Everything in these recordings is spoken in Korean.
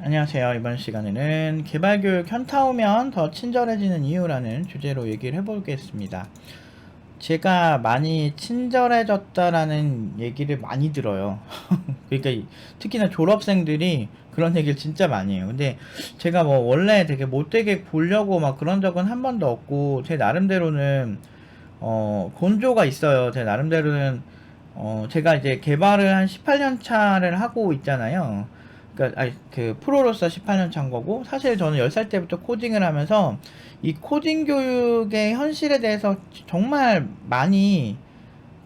안녕하세요. 이번 시간에는 개발교육 현타 오면 더 친절해지는 이유라는 주제로 얘기를 해보겠습니다. 제가 많이 친절해졌다라는 얘기를 많이 들어요. 그러니까 특히나 졸업생들이 그런 얘기를 진짜 많이 해요. 근데 제가 뭐 원래 되게 못되게 보려고 막 그런 적은 한 번도 없고, 제 나름대로는 곤조가 있어요. 제 나름대로는 제가 이제 개발을 한 18년 차를 하고 있잖아요. 그러니까 그 프로로서 18년 차인 거고, 사실 저는 10살 때부터 코딩을 하면서 이 코딩 교육의 현실에 대해서 정말 많이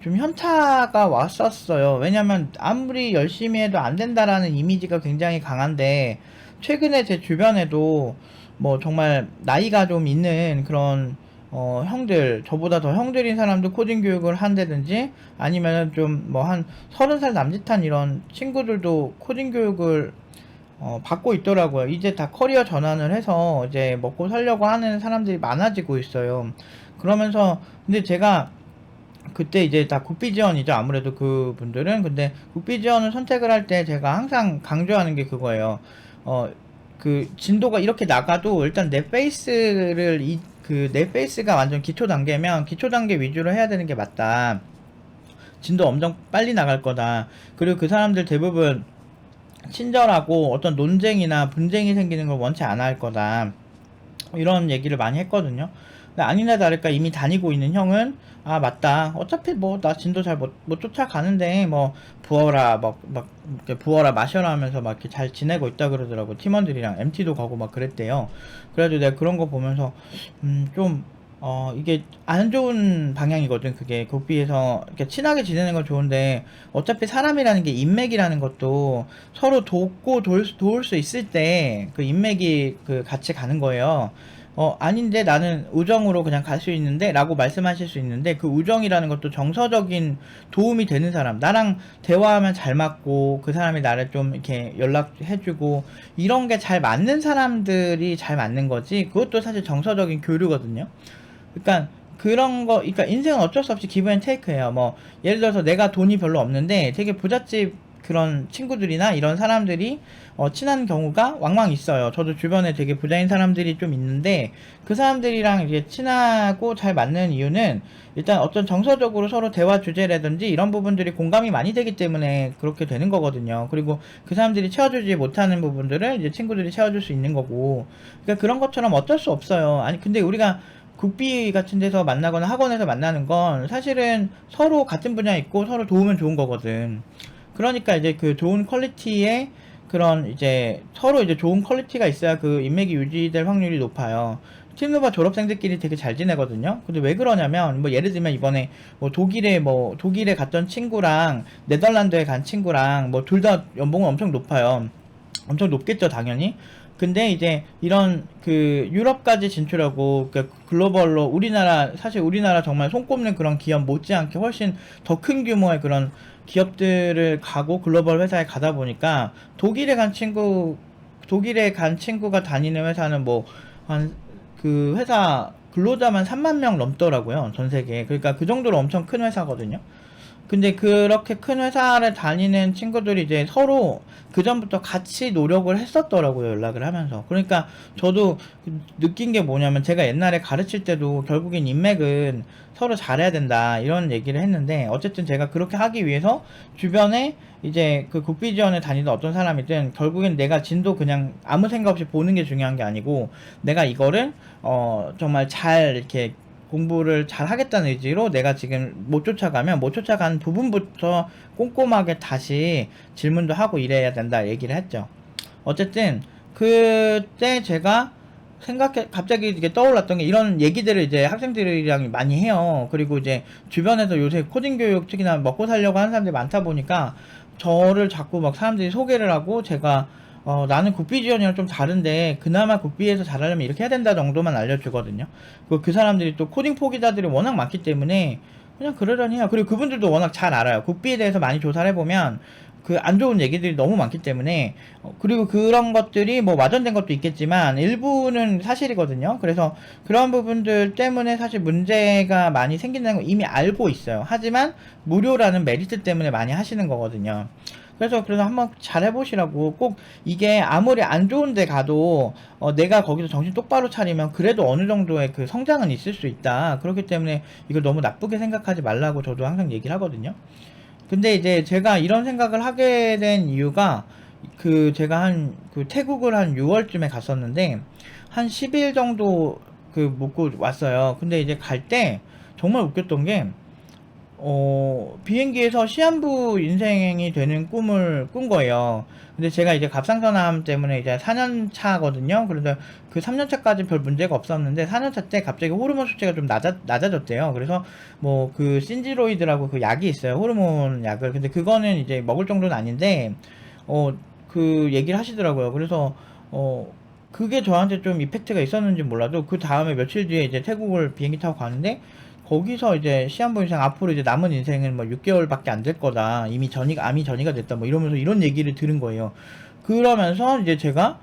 좀 현타가 왔었어요. 왜냐면 아무리 열심히 해도 안 된다라는 이미지가 굉장히 강한데, 최근에 제 주변에도 뭐 정말 나이가 좀 있는 그런 형들, 저보다 더 형들인 사람도 코딩 교육을 한다든지, 아니면 좀 뭐 한 30살 남짓한 이런 친구들도 코딩 교육을 받고 있더라고요. 이제 다 커리어 전환을 해서 이제 먹고 살려고 하는 사람들이 많아지고 있어요. 그러면서 근데 제가 그때 이제 다 국비 지원이죠. 아무래도 그분들은. 근데 국비 지원을 선택을 할 때 제가 항상 강조하는 게 그거예요. 어, 그 진도가 이렇게 나가도 일단 내 페이스를 내 페이스가 완전 기초 단계면 기초 단계 위주로 해야 되는 게 맞다. 진도 엄청 빨리 나갈 거다. 그리고 그 사람들 대부분 친절하고 어떤 논쟁이나 분쟁이 생기는 걸 원치 않아 할 거다. 이런 얘기를 많이 했거든요. 근데 아니나 다를까 이미 다니고 있는 형은, 아 맞다, 어차피 뭐 나 진도 잘 못 쫓아가는데 뭐 부어라 막 이렇게 부어라 마셔라 하면서 막 이렇게 잘 지내고 있다 그러더라고. 팀원들이랑 MT도 가고 막 그랬대요. 그래가지고 내가 그런 거 보면서 좀 이게 안 좋은 방향이거든. 그게 국비에서 이렇게 친하게 지내는 건 좋은데, 어차피 사람이라는 게 인맥이라는 것도 서로 돕고 도울 수 있을 때 그 인맥이 그 같이 가는 거예요. 아닌데 나는 우정으로 그냥 갈 수 있는데 라고 말씀하실 수 있는데, 그 우정이라는 것도 정서적인 도움이 되는 사람, 나랑 대화하면 잘 맞고 그 사람이 나를 좀 이렇게 연락해주고 이런 게 잘 맞는 사람들이 잘 맞는 거지, 그것도 사실 정서적인 교류거든요. 그러니까 그런 거, 그러니까 인생은 어쩔 수 없이 기브 앤 테이크예요. 뭐 예를 들어서 내가 돈이 별로 없는데 되게 부잣집 그런 친구들이나 이런 사람들이 친한 경우가 왕왕 있어요. 저도 주변에 되게 부자인 사람들이 좀 있는데, 그 사람들이랑 이제 친하고 잘 맞는 이유는 일단 어떤 정서적으로 서로 대화 주제라든지 이런 부분들이 공감이 많이 되기 때문에 그렇게 되는 거거든요. 그리고 그 사람들이 채워주지 못하는 부분들을 이제 친구들이 채워줄 수 있는 거고, 그러니까 그런 것처럼 어쩔 수 없어요. 아니 근데 우리가 국비 같은 데서 만나거나 학원에서 만나는 건 사실은 서로 같은 분야에 있고 서로 도우면 좋은 거거든. 그러니까 이제 그 좋은 퀄리티의 그런 이제 서로 이제 좋은 퀄리티가 있어야 그 인맥이 유지될 확률이 높아요. 팀노바 졸업생들끼리 되게 잘 지내거든요. 근데 왜 그러냐면, 뭐 예를 들면 이번에 뭐 독일에 갔던 친구랑 네덜란드에 간 친구랑 뭐 둘 다 연봉은 엄청 높아요. 엄청 높겠죠, 당연히. 근데 이제 이런 그 유럽까지 진출하고, 그러니까 글로벌로, 사실 우리나라 정말 손꼽는 그런 기업 못지않게 훨씬 더 큰 규모의 그런 기업들을 가고 글로벌 회사에 가다 보니까, 독일에 간 친구가 다니는 회사는 뭐 한 그 회사 근로자만 3만 명 넘더라고요, 전 세계에. 그러니까 그 정도로 엄청 큰 회사거든요. 근데 그렇게 큰 회사를 다니는 친구들이 이제 서로 그전부터 같이 노력을 했었더라고요, 연락을 하면서. 그러니까 저도 느낀 게 뭐냐면, 제가 옛날에 가르칠 때도 결국엔 인맥은 서로 잘해야 된다 이런 얘기를 했는데, 어쨌든 제가 그렇게 하기 위해서 주변에 이제 그 국비 지원에 다니던 어떤 사람이든, 결국엔 내가 진도 그냥 아무 생각 없이 보는 게 중요한 게 아니고, 내가 이거를 정말 잘 이렇게 공부를 잘 하겠다는 의지로 내가 지금 못 쫓아가면 못 쫓아가는 부분부터 꼼꼼하게 다시 질문도 하고 이래야 된다 얘기를 했죠. 어쨌든 그때 제가 갑자기 이게 떠올랐던 게, 이런 얘기들을 이제 학생들이랑 많이 해요. 그리고 이제 주변에서 요새 코딩 교육 특히나 먹고 살려고 하는 사람들이 많다 보니까 저를 자꾸 막 사람들이 소개를 하고, 제가 나는 국비 지원이랑 좀 다른데 그나마 국비에서 잘하려면 이렇게 해야 된다 정도만 알려주거든요. 그 사람들이 또 코딩 포기자들이 워낙 많기 때문에 그냥 그러려니 해요. 그리고 그분들도 워낙 잘 알아요. 국비에 대해서 많이 조사를 해보면 그 안 좋은 얘기들이 너무 많기 때문에, 그리고 그런 것들이 뭐 와전된 것도 있겠지만 일부는 사실이거든요. 그래서 그런 부분들 때문에 사실 문제가 많이 생긴다는 걸 이미 알고 있어요. 하지만 무료라는 메리트 때문에 많이 하시는 거거든요. 그래서 한번 잘 해보시라고. 꼭 이게 아무리 안 좋은 데 가도 내가 거기서 정신 똑바로 차리면 그래도 어느 정도의 그 성장은 있을 수 있다. 그렇기 때문에 이걸 너무 나쁘게 생각하지 말라고 저도 항상 얘기를 하거든요. 근데 이제 제가 이런 생각을 하게 된 이유가, 제가 태국을 한 6월쯤에 갔었는데 한 10일 정도 묵고 왔어요. 근데 이제 갈 때 정말 웃겼던 게, 비행기에서 시한부 인생이 되는 꿈을 꾼 거예요. 근데 제가 이제 갑상선암 때문에 이제 4년 차거든요. 그래서 그 3년 차까지 별 문제가 없었는데 4년 차 때 갑자기 호르몬 수치가 좀 낮아졌대요. 그래서 뭐 신지로이드라고 그 약이 있어요. 호르몬 약을. 근데 그거는 이제 먹을 정도는 아닌데, 얘기를 하시더라고요. 그래서, 그게 저한테 좀 이펙트가 있었는지 몰라도 그 다음에 며칠 뒤에 이제 태국을 비행기 타고 가는데, 거기서 이제 시한부 인생 앞으로 이제 남은 인생은 뭐 6개월밖에 안 될 거다. 이미 암이 전이가 됐다. 뭐 이러면서 이런 얘기를 들은 거예요. 그러면서 이제 제가,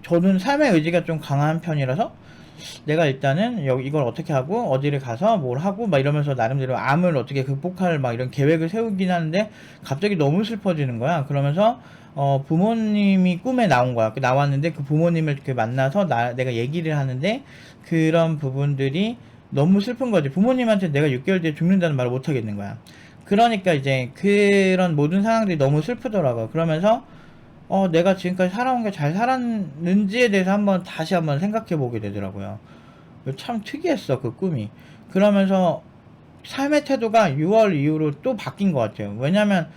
저는 삶의 의지가 좀 강한 편이라서 내가 일단은 이걸 어떻게 하고 어디를 가서 뭘 하고 막 이러면서 나름대로 암을 어떻게 극복할 막 이런 계획을 세우긴 하는데, 갑자기 너무 슬퍼지는 거야. 그러면서 부모님이 꿈에 나온 거야. 나왔는데 그 부모님을 이렇게 만나서 내가 얘기를 하는데, 그런 부분들이 너무 슬픈 거지. 부모님한테 내가 6개월 뒤에 죽는다는 말을 못 하겠는 거야. 그러니까 이제 그런 모든 상황들이 너무 슬프더라고요. 그러면서 내가 지금까지 살아온 게 잘 살았는지에 대해서 다시 한번 생각해 보게 되더라고요. 참 특이했어, 그 꿈이. 그러면서 삶의 태도가 6월 이후로 또 바뀐 것 같아요. 왜냐면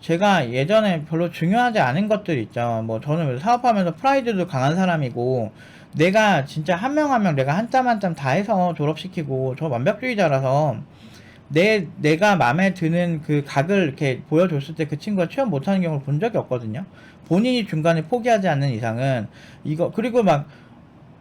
제가 예전에 별로 중요하지 않은 것들 있죠. 뭐 저는 사업하면서 프라이드도 강한 사람이고, 내가 진짜 한 명 한 명 내가 한 땀 한 땀 다 해서 졸업시키고, 저 완벽주의자라서 내가 마음에 드는 그 각을 이렇게 보여줬을 때 그 친구가 취업 못하는 경우를 본 적이 없거든요. 본인이 중간에 포기하지 않는 이상은. 그리고 막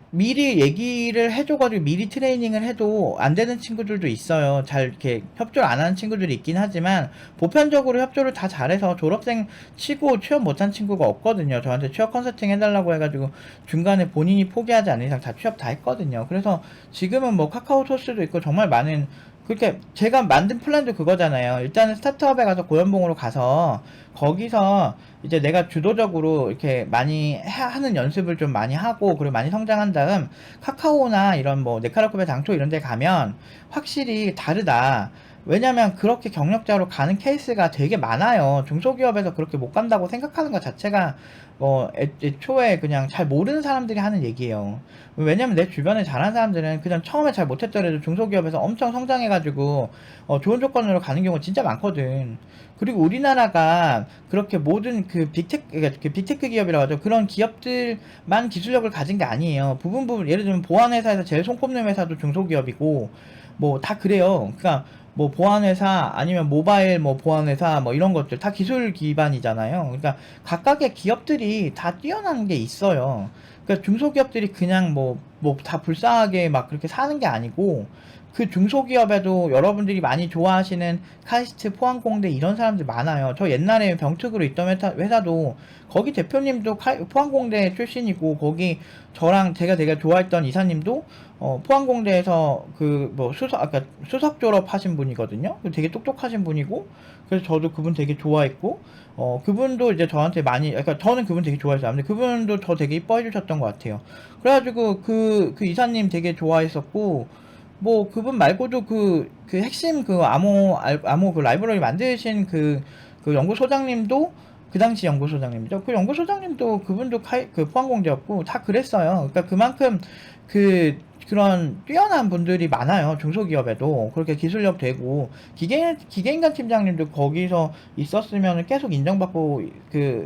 미리 얘기를 해줘가지고 미리 트레이닝을 해도 안 되는 친구들도 있어요. 잘 이렇게 협조를 안 하는 친구들이 있긴 하지만, 보편적으로 협조를 다 잘해서 졸업생 치고 취업 못한 친구가 없거든요. 저한테 취업 컨설팅 해달라고 해가지고 중간에 본인이 포기하지 않는 이상 다 취업 다 했거든요. 그래서 지금은 뭐 카카오 토스도 있고 정말 많은, 그렇게 제가 만든 플랜도 그거잖아요. 일단은 스타트업에 가서 고연봉으로 가서 거기서 이제 내가 주도적으로 이렇게 많이 하는 연습을 좀 많이 하고, 그리고 많이 성장한 다음 카카오나 이런 뭐 네카라쿠베 당초 이런 데 가면 확실히 다르다. 왜냐면 그렇게 경력자로 가는 케이스가 되게 많아요. 중소기업에서 그렇게 못 간다고 생각하는 것 자체가 애초에 그냥 잘 모르는 사람들이 하는 얘기예요. 왜냐면 내 주변에 잘하는 사람들은 그냥 처음에 잘 못했더라도 중소기업에서 엄청 성장해가지고 좋은 조건으로 가는 경우가 진짜 많거든. 그리고 우리나라가 그렇게 모든 그러니까 그 빅테크 기업이라고 하죠. 그런 기업들만 기술력을 가진 게 아니에요. 부분 예를 들면 보안회사에서 제일 손꼽는 회사도 중소기업이고 뭐 다 그래요. 그러니까 뭐 보안회사 아니면 모바일 뭐 보안회사 뭐 이런 것들 다 기술 기반이잖아요. 그러니까 각각의 기업들이 다 뛰어난 게 있어요. 그러니까 중소기업들이 그냥 뭐 다 불쌍하게 막 그렇게 사는 게 아니고, 그 중소기업에도 여러분들이 많이 좋아하시는 카이스트, 포항공대 이런 사람들 많아요. 저 옛날에 병특으로 있던 회사도 거기 대표님도 포항공대 출신이고, 거기 저랑 제가 되게 좋아했던 이사님도 포항공대에서 아까 수석 졸업하신 분이거든요. 되게 똑똑하신 분이고, 그래서 저도 그분 되게 좋아했고, 그분도 이제 저한테 그러니까 저는 그분 되게 좋아했어요. 근데 그분도 저 되게 이뻐해 주셨던 것 같아요. 그래가지고 그 이사님 되게 좋아했었고, 뭐 그분 말고도 그 핵심 암호 그 라이브러리 만드신 그 연구소장님도, 그 당시 연구소장님이죠. 그 연구소장님도 그분도 포항공대였고 다 그랬어요. 그러니까 그만큼 그런 뛰어난 분들이 많아요. 중소기업에도 그렇게 기술력 되고, 기계인간 팀장님도 거기서 있었으면 계속 인정받고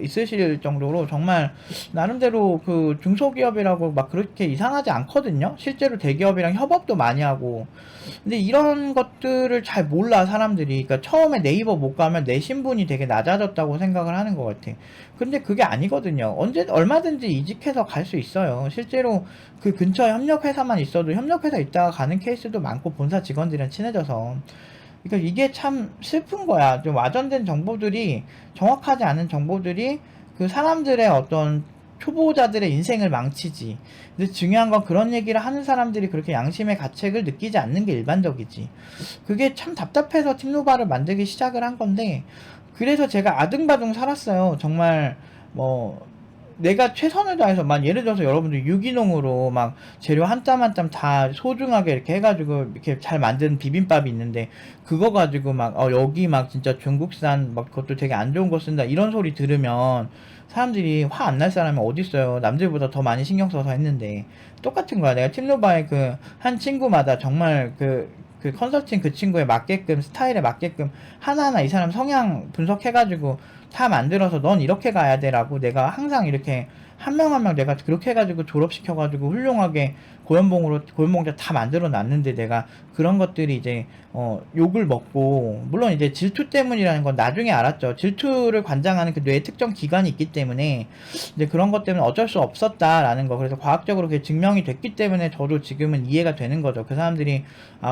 있으실 정도로 정말 나름대로 그 중소기업이라고 막 그렇게 이상하지 않거든요. 실제로 대기업이랑 협업도 많이 하고. 근데 이런 것들을 잘 몰라 사람들이. 그러니까 처음에 네이버 못 가면 내 신분이 되게 낮아졌다고 생각을 하는 것 같아. 근데 그게 아니거든요. 얼마든지 이직해서 갈 수 있어요. 실제로 그 근처에 협력회사만 있어도 협력회사 있다가 가는 케이스도 많고, 본사 직원들이랑 친해져서. 그러니까 이게 참 슬픈 거야. 좀 와전된 정보들이, 정확하지 않은 정보들이 그 사람들의 어떤 초보자들의 인생을 망치지. 근데 중요한 건 그런 얘기를 하는 사람들이 그렇게 양심의 가책을 느끼지 않는 게 일반적이지. 그게 참 답답해서 팀노바를 만들기 시작을 한 건데, 그래서 제가 아등바등 살았어요. 정말 뭐 내가 최선을 다해서 막 예를 들어서 여러분들 유기농으로 막 재료 한 땀 한 땀 다 소중하게 이렇게 해가지고 이렇게 잘 만든 비빔밥이 있는데 그거 가지고 막 여기 막 진짜 중국산 막 그것도 되게 안 좋은 거 쓴다 이런 소리 들으면 사람들이 화 안 날 사람이 어딨어요. 남들보다 더 많이 신경 써서 했는데 똑같은 거야. 내가 팀노바의 그 한 친구마다 정말 그 컨설팅 그 친구에 맞게끔 스타일에 맞게끔 하나하나 이 사람 성향 분석해가지고 다 만들어서 넌 이렇게 가야 돼라고 내가 항상 이렇게 한 명 한 명 내가 그렇게 해가지고 졸업시켜가지고 훌륭하게 고연봉자 다 만들어 놨는데 내가 그런 것들이 이제 욕을 먹고 물론 이제 질투 때문이라는 건 나중에 알았죠. 질투를 관장하는 그 뇌의 특정 기관이 있기 때문에 이제 그런 것 때문에 어쩔 수 없었다라는 거. 그래서 과학적으로 그게 증명이 됐기 때문에 저도 지금은 이해가 되는 거죠. 그 사람들이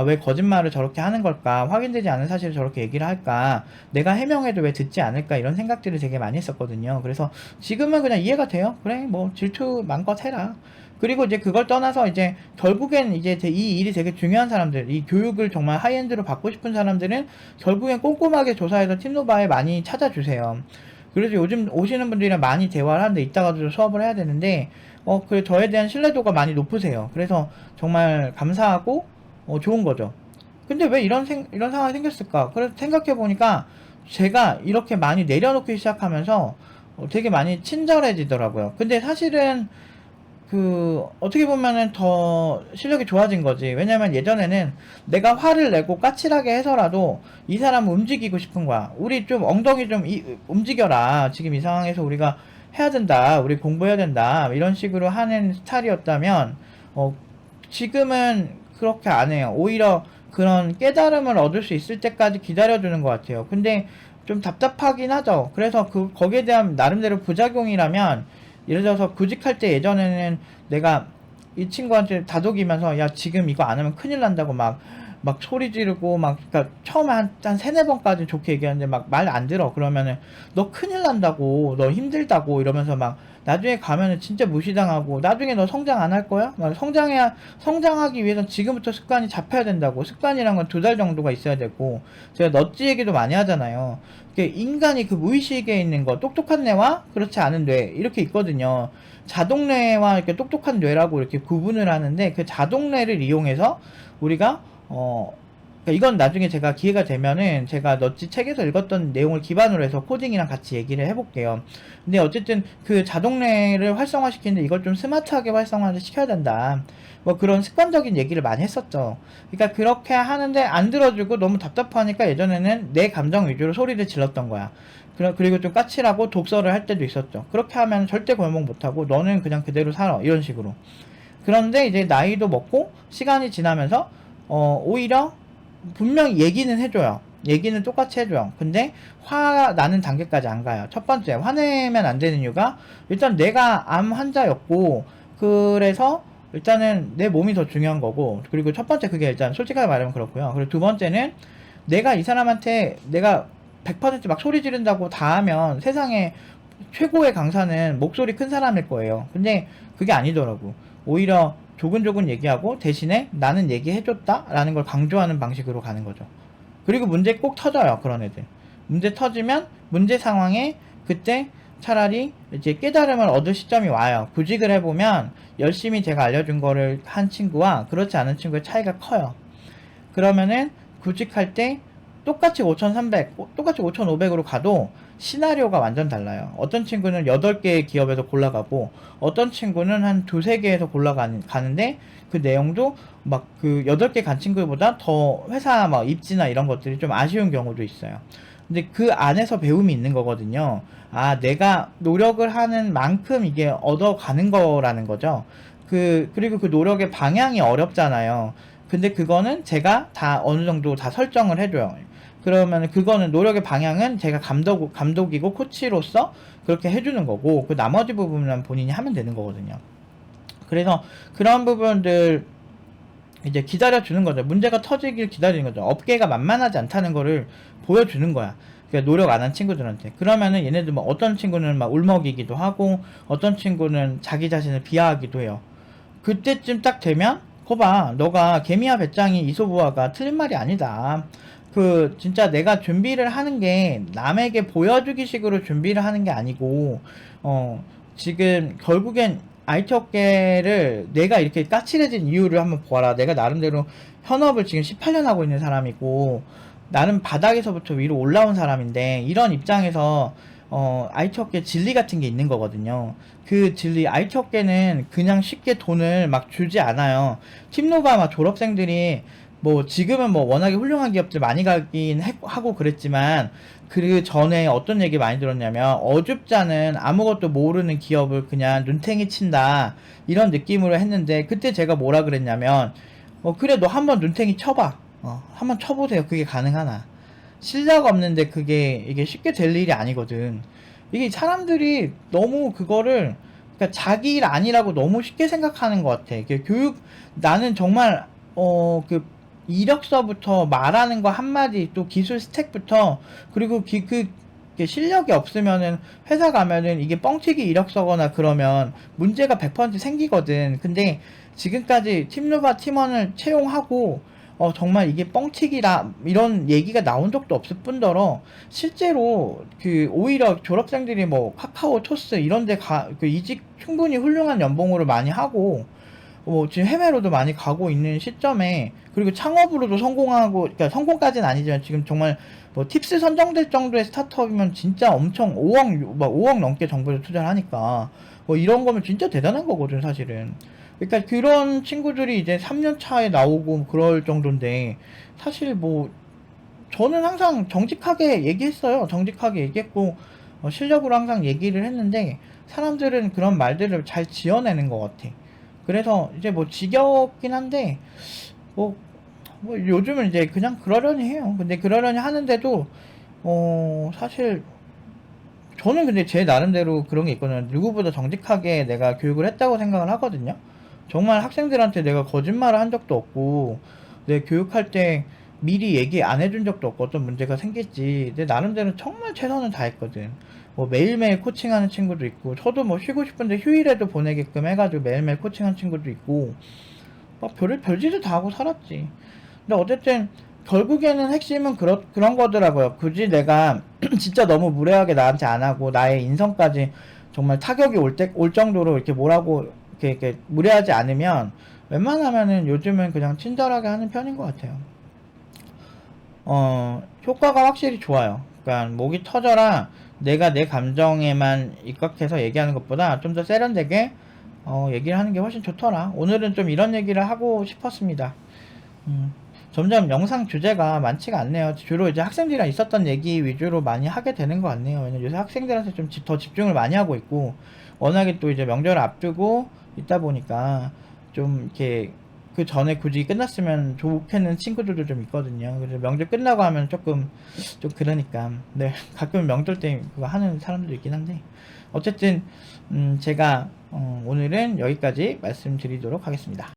왜 거짓말을 저렇게 하는 걸까? 확인되지 않은 사실을 저렇게 얘기를 할까? 내가 해명해도 왜 듣지 않을까? 이런 생각들을 되게 많이 했었거든요. 그래서 지금은 그냥 이해가 돼요. 그래, 뭐 질투 마음껏 해라. 그리고 이제 그걸 떠나서 이제 결국엔 이제 이 일이 되게 중요한 사람들, 이 교육을 정말 하이엔드로 받고 싶은 사람들은 결국엔 꼼꼼하게 조사해서 팀노바에 많이 찾아주세요. 그래서 요즘 오시는 분들이랑 많이 대화를 하는데 이따가도 수업을 해야 되는데 그래 저에 대한 신뢰도가 많이 높으세요. 그래서 정말 감사하고 좋은 거죠. 근데 왜 이런 상황이 생겼을까? 그래서 생각해 보니까 제가 이렇게 많이 내려놓기 시작하면서 되게 많이 친절해지더라고요. 근데 사실은 어떻게 보면은 더 실력이 좋아진 거지. 왜냐면 예전에는 내가 화를 내고 까칠하게 해서라도 이 사람을 움직이고 싶은 거야. 우리 좀 엉덩이 좀 움직여라. 지금 이 상황에서 우리가 해야 된다. 우리 공부해야 된다. 이런 식으로 하는 스타일이었다면, 지금은 그렇게 안 해요. 오히려 그런 깨달음을 얻을 수 있을 때까지 기다려주는 것 같아요. 근데 좀 답답하긴 하죠. 그래서 거기에 대한 나름대로 부작용이라면, 예를 들어서 구직할 때 예전에는 내가 이 친구한테 다독이면서 야 지금 이거 안 하면 큰일 난다고 막 소리 지르고 그러니까 처음에 한 세네 번까지 좋게 얘기하는데 막 말 안 들어. 그러면은 너 큰일 난다고 너 힘들다고 이러면서 막 나중에 가면은 진짜 무시당하고 나중에 너 성장 안 할 거야? 막 성장하기 위해선 지금부터 습관이 잡혀야 된다고. 습관이란 건 2달 정도가 있어야 되고 제가 넛지 얘기도 많이 하잖아요. 인간이 그 무의식에 있는 거 똑똑한 뇌와 그렇지 않은 뇌 이렇게 있거든요. 자동뇌와 이렇게 똑똑한 뇌라고 이렇게 구분을 하는데 그 자동뇌를 이용해서 우리가 그러니까 이건 나중에 제가 기회가 되면은 제가 넛지 책에서 읽었던 내용을 기반으로 해서 코딩이랑 같이 얘기를 해볼게요. 근데 어쨌든 그 자동뇌를 활성화시키는데 이걸 좀 스마트하게 활성화를 시켜야 된다. 뭐 그런 습관적인 얘기를 많이 했었죠. 그러니까 그렇게 하는데 안 들어주고 너무 답답하니까 예전에는 내 감정 위주로 소리를 질렀던 거야. 그리고 좀 까칠하고 독서를 할 때도 있었죠. 그렇게 하면 절대 골목 못하고 너는 그냥 그대로 살아. 이런 식으로. 그런데 이제 나이도 먹고 시간이 지나면서 오히려 분명히 얘기는 해줘요. 얘기는 똑같이 해줘요. 근데 화 나는 단계까지 안 가요. 첫 번째, 화내면 안 되는 이유가 일단 내가 암 환자였고 그래서 일단은 내 몸이 더 중요한 거고 그리고 첫 번째 그게 일단 솔직하게 말하면 그렇고요. 그리고 두 번째는 내가 이 사람한테 내가 100%막 소리 지른다고 다 하면 세상에 최고의 강사는 목소리 큰 사람일 거예요. 근데 그게 아니더라고. 오히려 조근조근 얘기하고 대신에 나는 얘기해줬다 라는 걸 강조하는 방식으로 가는 거죠. 그리고 문제 꼭 터져요. 그런 애들 문제 터지면 문제 상황에 그때 차라리 이제 깨달음을 얻을 시점이 와요. 구직을 해보면 열심히 제가 알려준 거를 한 친구와 그렇지 않은 친구의 차이가 커요. 그러면은 구직할 때 똑같이 5,300 똑같이 5,500으로 가도 시나리오가 완전 달라요. 어떤 친구는 8개의 기업에서 골라가고 어떤 친구는 한 2-3개에서 가는데 그 내용도 막 그 8개 간 친구보다 더 회사 막 입지나 이런 것들이 좀 아쉬운 경우도 있어요. 근데 그 안에서 배움이 있는 거거든요. 내가 노력을 하는 만큼 이게 얻어가는 거라는 거죠. 그리고 그 노력의 방향이 어렵잖아요. 근데 그거는 제가 다 어느 정도 다 설정을 해줘요. 그러면 그거는 노력의 방향은 제가 감독이고 코치로서 그렇게 해주는 거고 그 나머지 부분은 본인이 하면 되는 거거든요. 그래서 그런 부분들 이제 기다려주는 거죠. 문제가 터지길 기다리는 거죠. 업계가 만만하지 않다는 거를 보여주는 거야. 그러니까 노력 안 한 친구들한테. 그러면은 얘네들 뭐 어떤 친구는 막 울먹이기도 하고 어떤 친구는 자기 자신을 비하하기도 해요. 그때쯤 딱 되면 거봐 너가 개미와 배짱이 이소부화가 틀린 말이 아니다. 진짜 내가 준비를 하는 게 남에게 보여주기 식으로 준비를 하는 게 아니고, 지금 결국엔 IT 업계를 내가 이렇게 까칠해진 이유를 한번 보아라. 내가 나름대로 현업을 지금 18년 하고 있는 사람이고, 나름 바닥에서부터 위로 올라온 사람인데, 이런 입장에서, IT 업계 진리 같은 게 있는 거거든요. 그 진리, IT 업계는 그냥 쉽게 돈을 막 주지 않아요. 팀노바 막 졸업생들이 뭐 지금은 뭐 워낙에 훌륭한 기업들 많이 가긴 하고 그랬지만 그 전에 어떤 얘기 많이 들었냐면 어줍잖은 아무것도 모르는 기업을 그냥 눈탱이 친다 이런 느낌으로 했는데 그때 제가 뭐라 그랬냐면 그래 너 한번 눈탱이 쳐봐 한번 쳐보세요 그게 가능하나 실력 없는데 이게 쉽게 될 일이 아니거든. 이게 사람들이 너무 그거를 그러니까 자기 일 아니라고 너무 쉽게 생각하는 것 같아. 나는 정말 그 이력서부터 말하는 거 한마디 또 기술 스택부터 그리고 실력이 없으면은 회사 가면은 이게 뻥튀기 이력서거나 그러면 문제가 100% 생기거든. 근데 지금까지 팀루바 팀원을 채용하고 정말 이게 뻥튀기라 이런 얘기가 나온 적도 없을 뿐더러 실제로 오히려 졸업생들이 뭐 카카오 토스 이런 데 이직 충분히 훌륭한 연봉으로 많이 하고 지금 해외로도 많이 가고 있는 시점에 그리고 창업으로도 성공하고 그러니까 성공까지는 아니지만 지금 정말 뭐 팁스 선정될 정도의 스타트업이면 진짜 엄청 5억 넘게 정부에서 투자를 하니까 이런 거면 진짜 대단한 거거든 사실은. 그러니까 그런 친구들이 이제 3년 차에 나오고 그럴 정도인데 사실 뭐 저는 항상 정직하게 얘기했어요. 정직하게 얘기했고 실력으로 항상 얘기를 했는데 사람들은 그런 말들을 잘 지어내는 것 같아. 그래서 이제 뭐 지겹긴 한데 뭐, 요즘은 이제 그냥 그러려니 해요. 근데 그러려니 하는데도 사실 저는 근데 제 나름대로 그런 게 있거든요. 누구보다 정직하게 내가 교육을 했다고 생각을 하거든요. 정말 학생들한테 내가 거짓말을 한 적도 없고 내 교육할 때 미리 얘기 안 해준 적도 없고 어떤 문제가 생길지 내 나름대로 정말 최선을 다했거든. 뭐 매일매일 코칭하는 친구도 있고 저도 뭐 쉬고 싶은데 휴일에도 보내게끔 해가지고 매일매일 코칭하는 친구도 있고 막 별짓을 다 하고 살았지. 근데 어쨌든 결국에는 핵심은 그런 거더라고요. 굳이 내가 진짜 너무 무례하게 나한테 안 하고 나의 인성까지 정말 타격이 올 정도로 이렇게 뭐라고 이렇게 무례하지 않으면 웬만하면은 요즘은 그냥 친절하게 하는 편인 것 같아요. 효과가 확실히 좋아요. 그러니까 목이 터져라 내가 내 감정에만 입각해서 얘기하는 것보다 좀 더 세련되게 얘기를 하는 게 훨씬 좋더라. 오늘은 좀 이런 얘기를 하고 싶었습니다. 음, 점점 영상 주제가 많지가 않네요. 주로 이제 학생들이랑 있었던 얘기 위주로 많이 하게 되는 것 같네요. 왜냐면 요새 학생들한테 좀 더 집중을 많이 하고 있고, 워낙에 또 이제 명절을 앞두고 있다 보니까 좀 이렇게 그 전에 굳이 끝났으면 좋겠는 친구들도 좀 있거든요. 그래서 명절 끝나고 하면 좀 그러니까. 네, 가끔 명절 때 그거 하는 사람들도 있긴 한데. 어쨌든, 제가, 오늘은 여기까지 말씀드리도록 하겠습니다.